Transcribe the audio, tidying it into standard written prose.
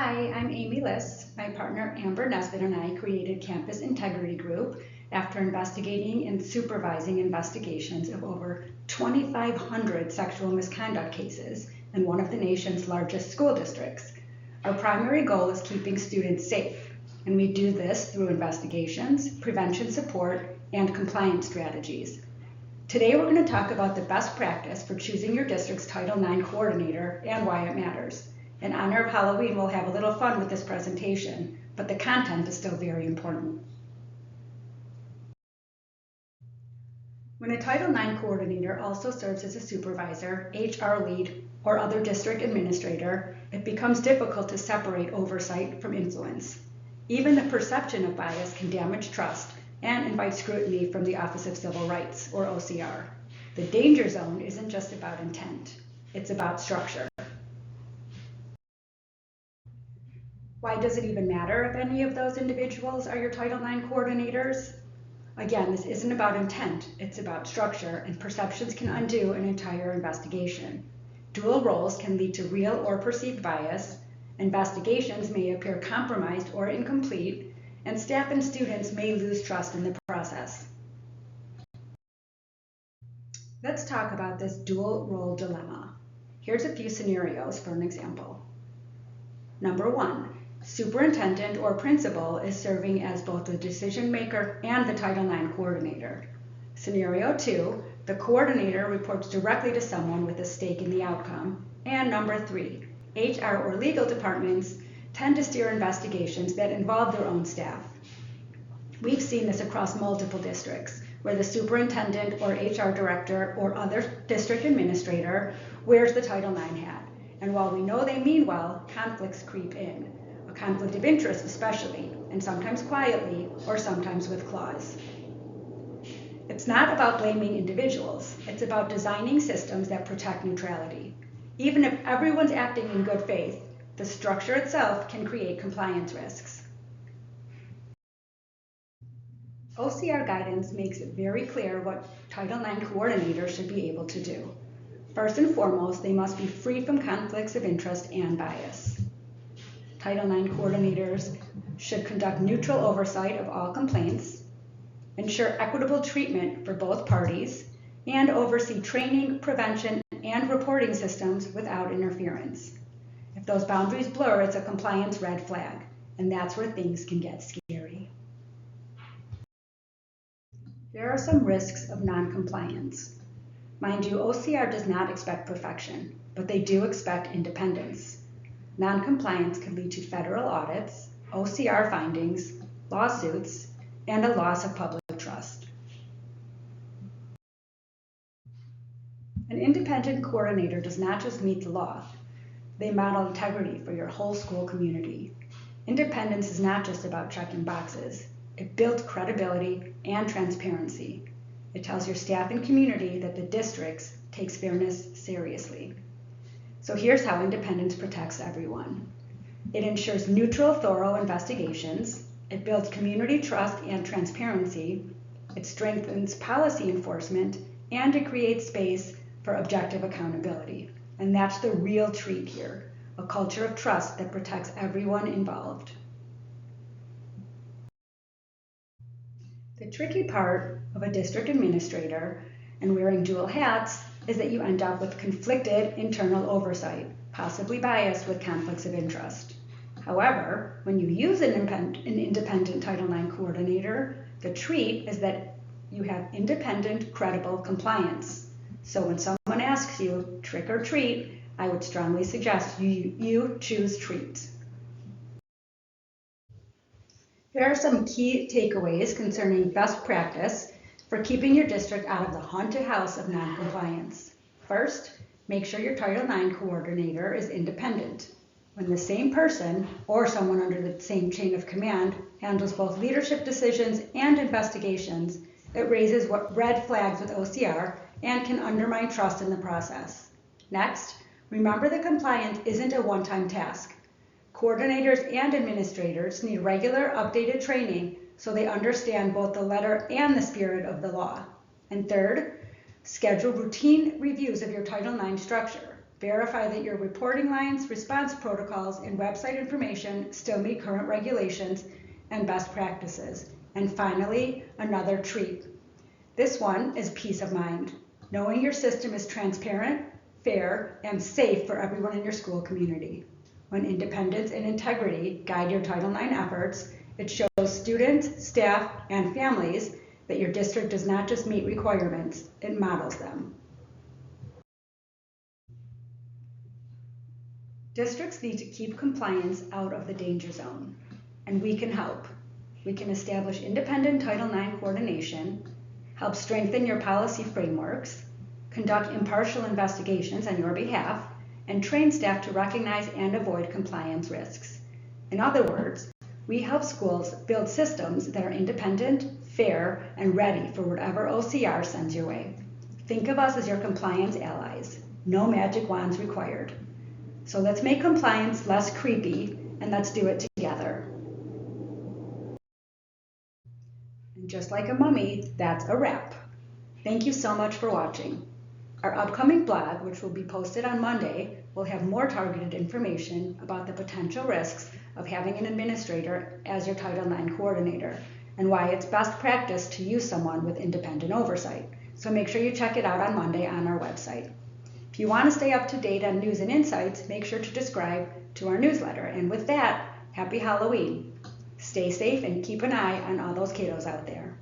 Hi, I'm Amy Liss. My partner Amber Nesbitt and I created Campus Integrity Group after investigating and supervising investigations of over 2,500 sexual misconduct cases in one of the nation's largest school districts. Our primary goal is keeping students safe, and we do this through investigations, prevention support, and compliance strategies. Today we're going to talk about the best practice for choosing your district's Title IX coordinator and why it matters. In honor of Halloween, we'll have a little fun with this presentation, but the content is still very important. When a Title IX coordinator also serves as a supervisor, HR lead, or other district administrator, it becomes difficult to separate oversight from influence. Even the perception of bias can damage trust and invite scrutiny from the Office of Civil Rights, or OCR. The danger zone isn't just about intent, it's about structure. Why does it even matter if any of those individuals are your Title IX coordinators? Again, this isn't about intent, it's about structure, and perceptions can undo an entire investigation. Dual roles can lead to real or perceived bias, investigations may appear compromised or incomplete, and staff and students may lose trust in the process. Let's talk about this dual role dilemma. Here's a few scenarios for an example. Number 1. Superintendent or principal is serving as both the decision maker and the Title IX coordinator. Scenario 2, the coordinator reports directly to someone with a stake in the outcome. And number 3, HR or legal departments tend to steer investigations that involve their own staff. We've seen this across multiple districts, where the superintendent or HR director or other district administrator wears the Title IX hat. And while we know they mean well, conflicts creep in. Conflict of interest especially, and sometimes quietly or sometimes with clause. It's not about blaming individuals, it's about designing systems that protect neutrality. Even if everyone's acting in good faith, the structure itself can create compliance risks. OCR guidance makes it very clear what Title IX coordinators should be able to do. First and foremost, they must be free from conflicts of interest and bias. Title IX coordinators should conduct neutral oversight of all complaints, ensure equitable treatment for both parties, and oversee training, prevention, and reporting systems without interference. If those boundaries blur, it's a compliance red flag, and that's where things can get scary. There are some risks of non-compliance. Mind you, OCR does not expect perfection, but they do expect independence. Non-compliance can lead to federal audits, OCR findings, lawsuits, and a loss of public trust. An independent coordinator does not just meet the law, they model integrity for your whole school community. Independence is not just about checking boxes. It builds credibility and transparency. It tells your staff and community that the district takes fairness seriously. So here's how independence protects everyone. It ensures neutral, thorough investigations. It builds community trust and transparency. It strengthens policy enforcement, and it creates space for objective accountability. And that's the real treat here, a culture of trust that protects everyone involved. The tricky part of a district administrator and wearing dual hats is that you end up with conflicted internal oversight, possibly biased with conflicts of interest. However, when you use an independent Title IX coordinator, the treat is that you have independent, credible compliance. So when someone asks you, trick or treat, I would strongly suggest you choose treat. Here are some key takeaways concerning best practice for keeping your district out of the haunted house of non-compliance. First, make sure your Title IX coordinator is independent. When the same person, or someone under the same chain of command, handles both leadership decisions and investigations, it raises red flags with OCR and can undermine trust in the process. Next, remember that compliance isn't a one-time task. Coordinators and administrators need regular, updated training so they understand both the letter and the spirit of the law. And third, schedule routine reviews of your Title IX structure. Verify that your reporting lines, response protocols, and website information still meet current regulations and best practices. And finally, another treat. This one is peace of mind, knowing your system is transparent, fair, and safe for everyone in your school community. When independence and integrity guide your Title IX efforts, it shows students, staff, and families that your district does not just meet requirements, it models them. Districts need to keep compliance out of the danger zone, and we can help. We can establish independent Title IX coordination, help strengthen your policy frameworks, conduct impartial investigations on your behalf, and train staff to recognize and avoid compliance risks. In other words, we help schools build systems that are independent, fair, and ready for whatever OCR sends your way. Think of us as your compliance allies. No magic wands required. So let's make compliance less creepy, and let's do it together. And just like a mummy, that's a wrap. Thank you so much for watching. Our upcoming blog, which will be posted on Monday, will have more targeted information about the potential risks of having an administrator as your Title IX coordinator, and why it's best practice to use someone with independent oversight. So make sure you check it out on Monday on our website. If you want to stay up to date on news and insights, make sure to subscribe to our newsletter. And with that, happy Halloween. Stay safe and keep an eye on all those kiddos out there.